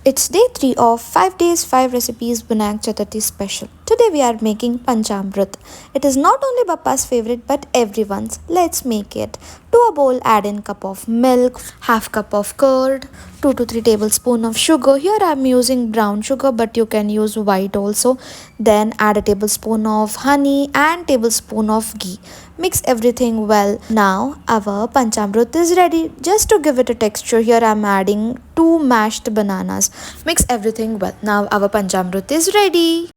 It's day 3 of 5 days 5 recipes Vinayak Chaturthi special. Today we are making Panchamrutha. It is not only Bappa's favorite but everyone's. Let's make it. To a bowl add in cup of milk, half cup of curd, 2 to 3 tablespoons of sugar. Here I am using brown sugar but you can use white also. Then add a tablespoon of honey and tablespoon of ghee. Mix everything well. Now our Panchamrutha is ready. Just to give it a texture, here I am adding 2 mashed bananas. Mix everything well. Now our Panchamrutha is ready.